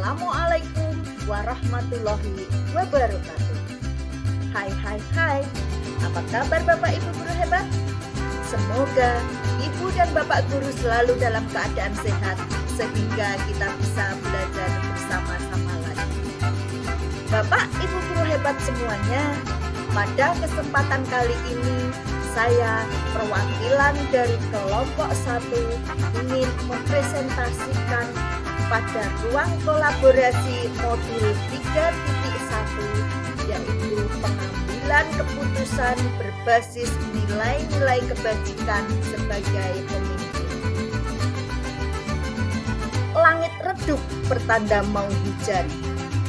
Assalamualaikum warahmatullahi wabarakatuh. Hai, apa kabar Bapak Ibu guru hebat? Semoga Ibu dan Bapak guru selalu dalam keadaan sehat sehingga kita bisa belajar bersama-sama lagi. Bapak Ibu guru hebat semuanya, pada kesempatan kali ini saya perwakilan dari kelompok 1 ingin mempresentasikan pada ruang kolaborasi modul 3.1 yaitu pengambilan keputusan berbasis nilai-nilai kebajikan sebagai pemimpin. Langit redup pertanda mau hujan.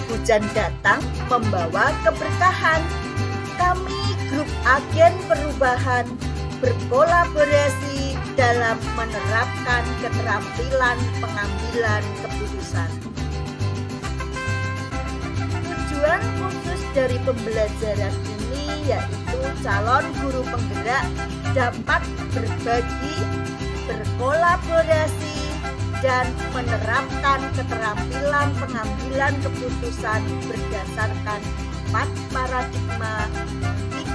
Hujan datang membawa keberkahan. Kami grup agen perubahan berkolaborasi dalam menerapkan keterampilan pengambilan keputusan. Tujuan khusus dari pembelajaran ini yaitu calon guru penggerak dapat berbagi, berkolaborasi, dan menerapkan keterampilan pengambilan keputusan berdasarkan 4 paradigma,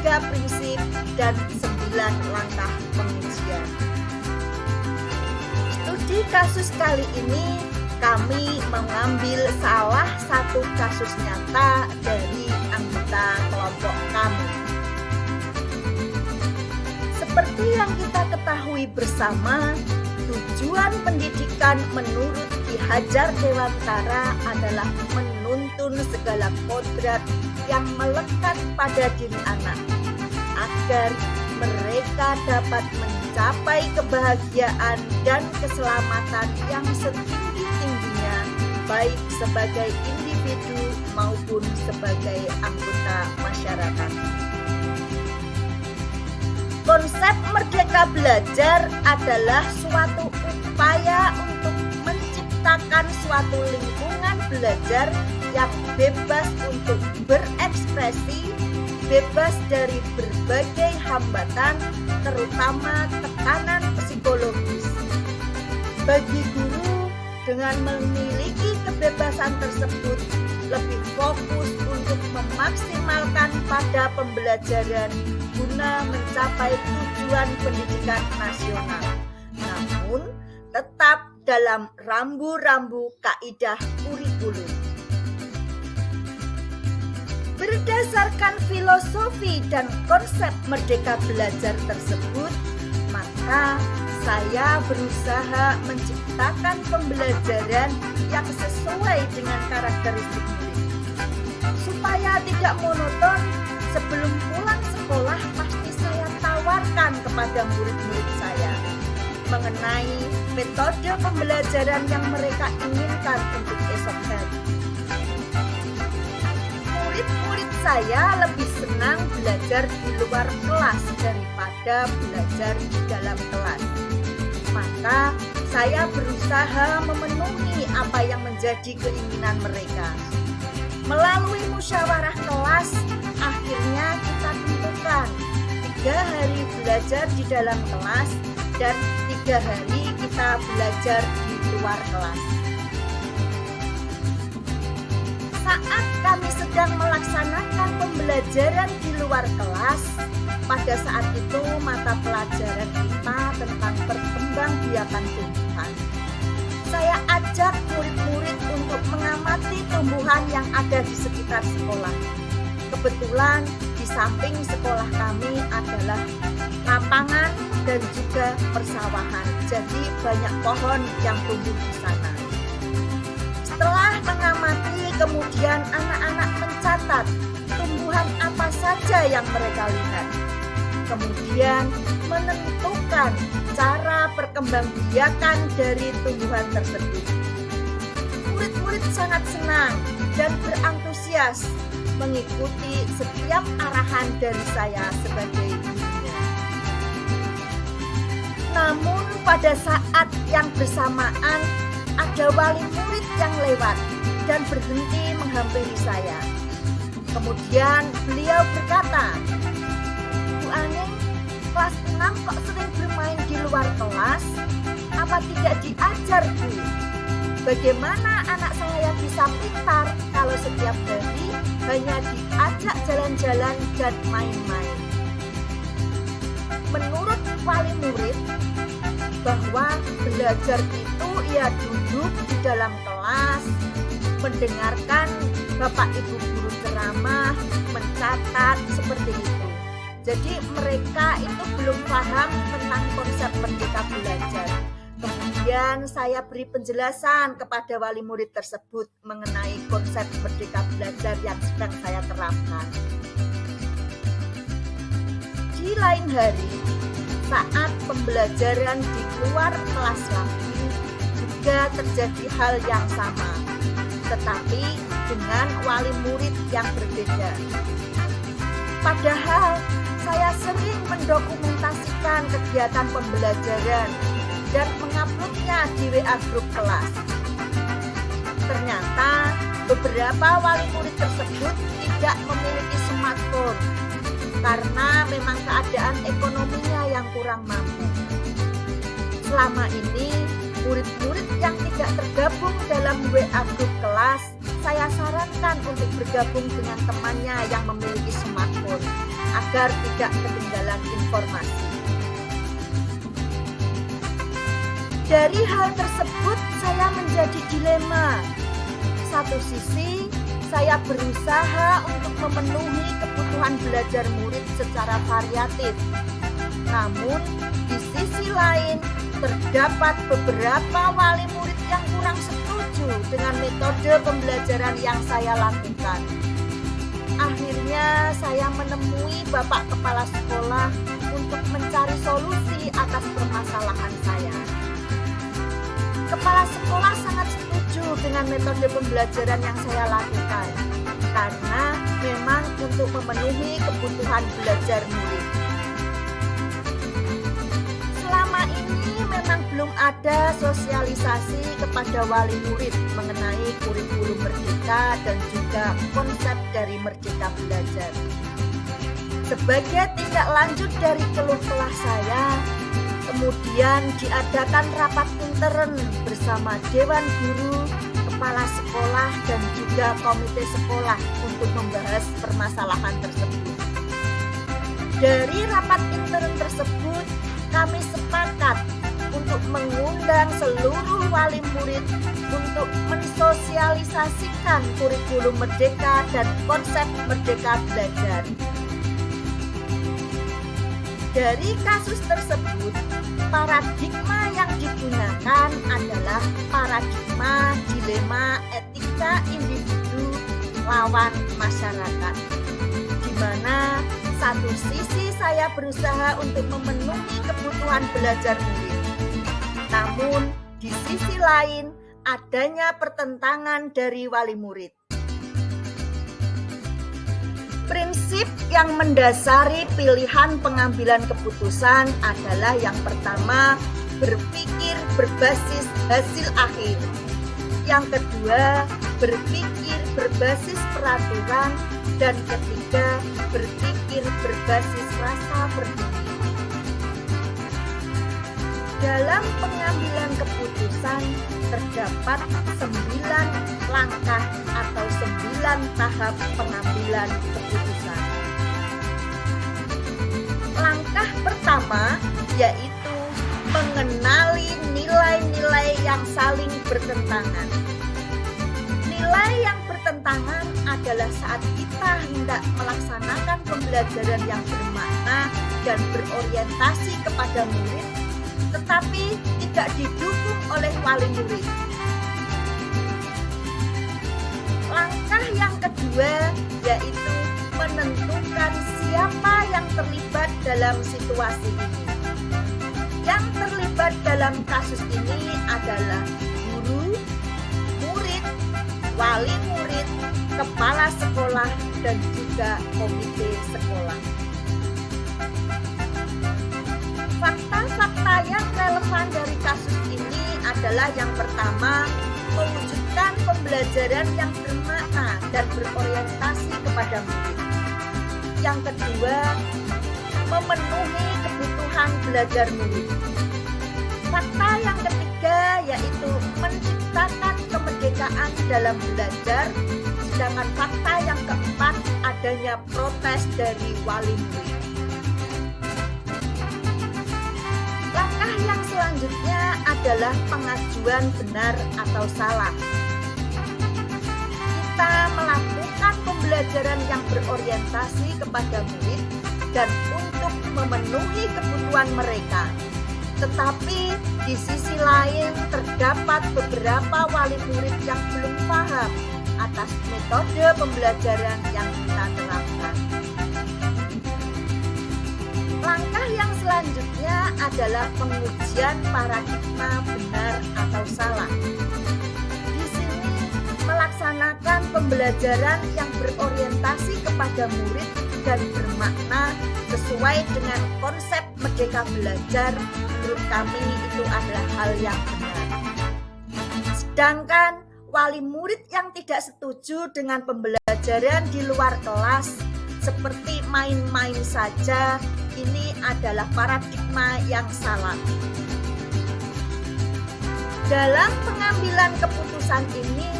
3 prinsip, dan 9 langkah pengujian. Studi kasus kali ini kami mengambil salah satu kasus nyata dari anggota kelompok kami. Seperti yang kita ketahui bersama, tujuan pendidikan menurut Ki Hajar Dewantara adalah menuntun segala kodrat yang melekat pada diri anak agar mereka dapat mencapai kebahagiaan dan keselamatan yang setinggi-tingginya baik sebagai individu maupun sebagai anggota masyarakat. Konsep Merdeka Belajar adalah suatu upaya untuk menciptakan suatu lingkungan belajar yang bebas untuk berekspresi, bebas dari berbagai hambatan, terutama tekanan psikologis. Bagi guru, dengan memiliki kebebasan tersebut, lebih fokus untuk memaksimalkan pada pembelajaran guna mencapai tujuan pendidikan nasional. Namun, tetap dalam rambu-rambu kaidah kurikulum. Berdasarkan filosofi dan konsep Merdeka Belajar tersebut, maka saya berusaha menciptakan pembelajaran yang sesuai dengan karakteristik murid. Supaya tidak monoton, sebelum pulang sekolah pasti saya tawarkan kepada murid-murid saya mengenai metode pembelajaran yang mereka inginkan untuk esok hari. Murid-murid saya lebih senang belajar di luar kelas daripada belajar di dalam kelas. Maka saya berusaha memenuhi apa yang menjadi keinginan mereka. Melalui musyawarah kelas, akhirnya kita tentukan 3 hari belajar di dalam kelas dan 3 hari kita belajar di luar kelas. Saat kami sedang melaksanakan pembelajaran di luar kelas, pada saat itu mata pelajaran kita tentang perkembangbiakan tumbuhan. Saya ajak murid-murid untuk mengamati tumbuhan yang ada di sekitar sekolah. Kebetulan di samping sekolah kami adalah lapangan dan juga persawahan. Jadi banyak pohon yang tumbuh di sana. Setelah mengamati, kemudian anak-anak mencatat tumbuhan apa saja yang mereka lihat. Kemudian menentukan cara perkembangbiakan dari tumbuhan tersebut. Murid-murid sangat senang dan berantusias mengikuti setiap arahan dari saya sebagai gurunya. Namun pada saat yang bersamaan ada wali murid yang lewat dan berhenti menghampiri saya. Kemudian beliau berkata, "Bu Aning, kelas 6 kok sering bermain di luar kelas? Apa tidak diajar, Bu?" Bagaimana anak saya bisa pintar kalau setiap hari hanya diajak jalan-jalan dan main-main? Menurut wali murid, bahwa belajar itu ya duduk di dalam kelas, mendengarkan Bapak Ibu guru ceramah, mencatat, seperti itu. Jadi mereka itu belum paham tentang konsep merdeka belajar. Kemudian saya beri penjelasan kepada wali murid tersebut mengenai konsep merdeka belajar yang sedang saya terapkan. Di lain hari, saat pembelajaran di luar kelas lagi, juga terjadi hal yang sama, tetapi dengan wali murid yang berbeda. Padahal saya sering mendokumentasikan kegiatan pembelajaran dan menguploadnya di WA grup kelas. Ternyata beberapa wali murid tersebut tidak memiliki smartphone karena memang keadaan ekonominya yang kurang mampu. Selama ini, murid-murid yang tidak tergabung dalam WA grup kelas, saya sarankan untuk bergabung dengan temannya yang memiliki smartphone agar tidak ketinggalan informasi. Dari hal tersebut, saya menjadi dilema. Satu sisi, saya berusaha untuk memenuhi kebutuhan belajar murid secara variatif. Namun, di sisi lain, terdapat beberapa wali murid yang kurang setuju dengan metode pembelajaran yang saya lakukan. Akhirnya, saya menemui Bapak Kepala Sekolah untuk mencari solusi atas permasalahan saya. Kepala sekolah sangat setuju dengan metode pembelajaran yang saya lakukan karena memang untuk memenuhi kebutuhan belajar murid. Selama ini memang belum ada sosialisasi kepada wali murid mengenai kurikulum merdeka dan juga konsep dari merdeka belajar. Sebagai tindak lanjut dari keluh kesah saya, kemudian diadakan rapat intern bersama Dewan Guru, Kepala Sekolah, dan juga Komite Sekolah untuk membahas permasalahan tersebut. Dari rapat intern tersebut, kami sepakat untuk mengundang seluruh wali murid untuk mensosialisasikan kurikulum merdeka dan konsep merdeka belajar. Dari kasus tersebut, paradigma yang digunakan adalah paradigma dilema etika individu lawan masyarakat, di mana satu sisi saya berusaha untuk memenuhi kebutuhan belajar murid, namun di sisi lain adanya pertentangan dari wali murid. Prinsip yang mendasari pilihan pengambilan keputusan adalah yang pertama, berpikir berbasis hasil akhir. Yang kedua, berpikir berbasis peraturan. Dan ketiga, berpikir berbasis rasa peduli. Dalam pengambilan keputusan terdapat 9 langkah atau 9 tahap pengambilan keputusan. Langkah pertama yaitu mengenali nilai-nilai yang saling bertentangan. Nilai yang bertentangan adalah saat kita hendak melaksanakan pembelajaran yang bermakna dan berorientasi kepada murid, tetapi tidak didukung oleh wali murid. Langkah yang kedua yaitu menentukan siapa yang terlibat dalam situasi ini. Yang terlibat dalam kasus ini adalah guru, murid, wali murid, kepala sekolah, dan juga komite sekolah. Fakta-fakta yang relevan dari kasus ini adalah yang pertama, mewujudkan pembelajaran yang bermakna dan berorientasi kepada murid. Yang kedua, memenuhi kebutuhan belajar murid. Fakta yang ketiga ketiga yaitu menciptakan kemerdekaan dalam belajar. Sedangkan fakta yang keempat adanya protes dari wali murid. Langkah yang selanjutnya adalah pengajuan benar atau salah. Kita melakukan pembelajaran yang berorientasi kepada murid dan untuk memenuhi kebutuhan mereka. Tetapi di sisi lain terdapat beberapa wali murid yang belum paham atas metode pembelajaran yang kita terapkan. Langkah yang selanjutnya adalah pengujian paradigma benar atau salah. Di sini melaksanakan pembelajaran yang berorientasi kepada murid dan bermakna sesuai dengan konsep Merdeka Belajar. Menurut kami itu adalah hal yang benar. Sedangkan wali murid yang tidak setuju dengan pembelajaran di luar kelas seperti main-main saja, ini adalah paradigma yang salah. Dalam pengambilan keputusan ini,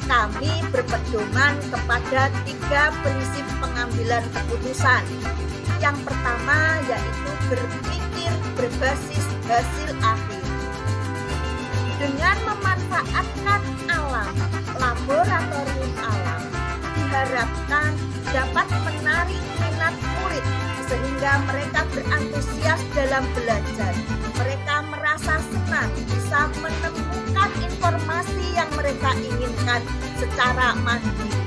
kami berpedoman kepada 3 prinsip pengambilan keputusan. Yang pertama yaitu berpikir berbasis hasil akhir. Dengan memanfaatkan alam, laboratorium alam, diharapkan dapat menarik minat murid sehingga mereka berantusias dalam belajar. Mereka merasa senang bisa menemukan informasi yang mereka inginkan secara mandiri.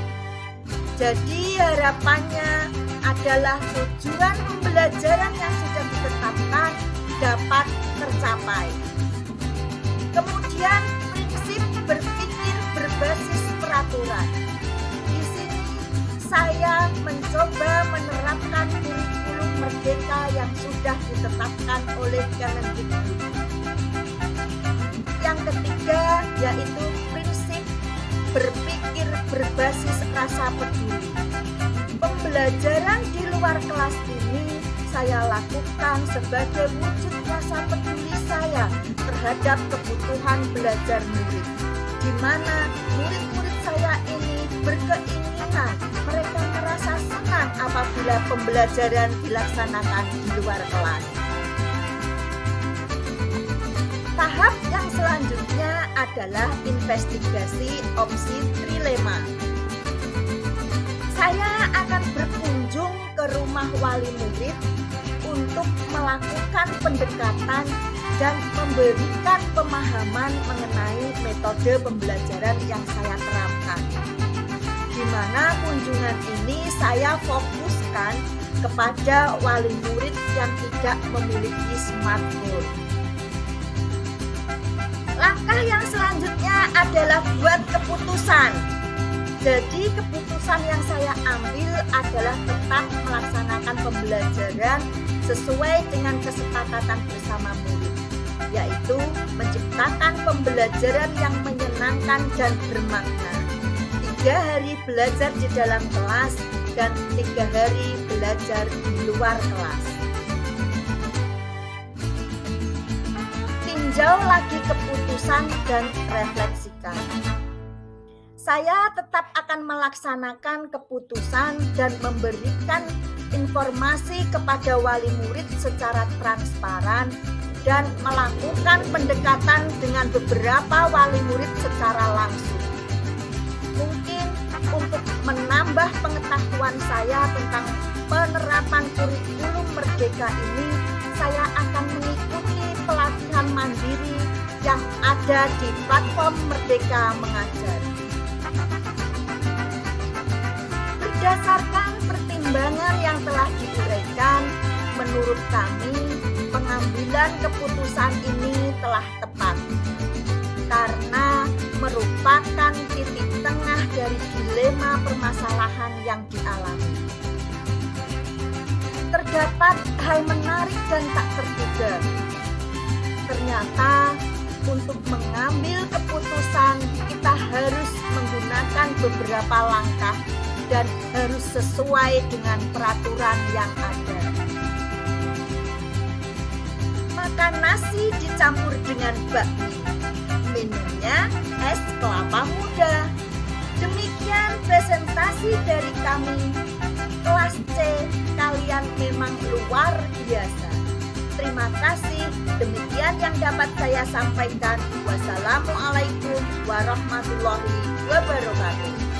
Jadi harapannya adalah tujuan pembelajaran yang sudah ditetapkan dapat tercapai. Kemudian prinsip berpikir berbasis peraturan. Di sini saya mencoba menerapkan kurikulum merdeka yang sudah ditetapkan oleh Kemendikbud. Yang ketiga yaitu prinsip berpikir berbasis rasa peduli. Pembelajaran di luar kelas ini saya lakukan sebagai wujud rasa peduli saya terhadap kebutuhan belajar murid, di mana murid-murid saya ini berkeinginan, mereka merasa senang apabila pembelajaran dilaksanakan di luar kelas. Tahap yang selanjutnya adalah investigasi opsi trilema. Saya akan berkunjung ke rumah wali murid untuk melakukan pendekatan dan memberikan pemahaman mengenai metode pembelajaran yang saya terapkan. Di mana kunjungan ini saya fokuskan kepada wali murid yang tidak memiliki smartphone. Langkah yang selanjutnya adalah buat keputusan. Jadi keputusan yang saya ambil adalah tetap melaksanakan pembelajaran sesuai dengan kesepakatan bersama murid, yaitu menciptakan pembelajaran yang menyenangkan dan bermakna. 3 hari belajar di dalam kelas dan 3 hari belajar di luar kelas. Tinjau lagi keputusan dan refleksikan. Saya tetap akan melaksanakan keputusan dan memberikan informasi kepada wali murid secara transparan dan melakukan pendekatan dengan beberapa wali murid secara langsung. Mungkin untuk menambah pengetahuan saya tentang penerapan kurikulum merdeka ini, saya akan mengikuti pelatihan mandiri yang ada di platform Merdeka Mengajar. Berdasarkan pertimbangan yang telah diuraikan, menurut kami pengambilan keputusan ini telah tepat karena merupakan titik tengah dari dilema permasalahan yang dialami. Terdapat hal menarik dan tak terduga. Ternyata untuk mengambil keputusan kita harus menggunakan beberapa langkah dan harus sesuai dengan peraturan yang ada. Makan nasi dicampur dengan bakmi. namanya es kelapa muda. Demikian presentasi dari kami. Kelas C, kalian memang luar biasa. Terima kasih. Demikian yang dapat saya sampaikan. Wassalamualaikum warahmatullahi wabarakatuh.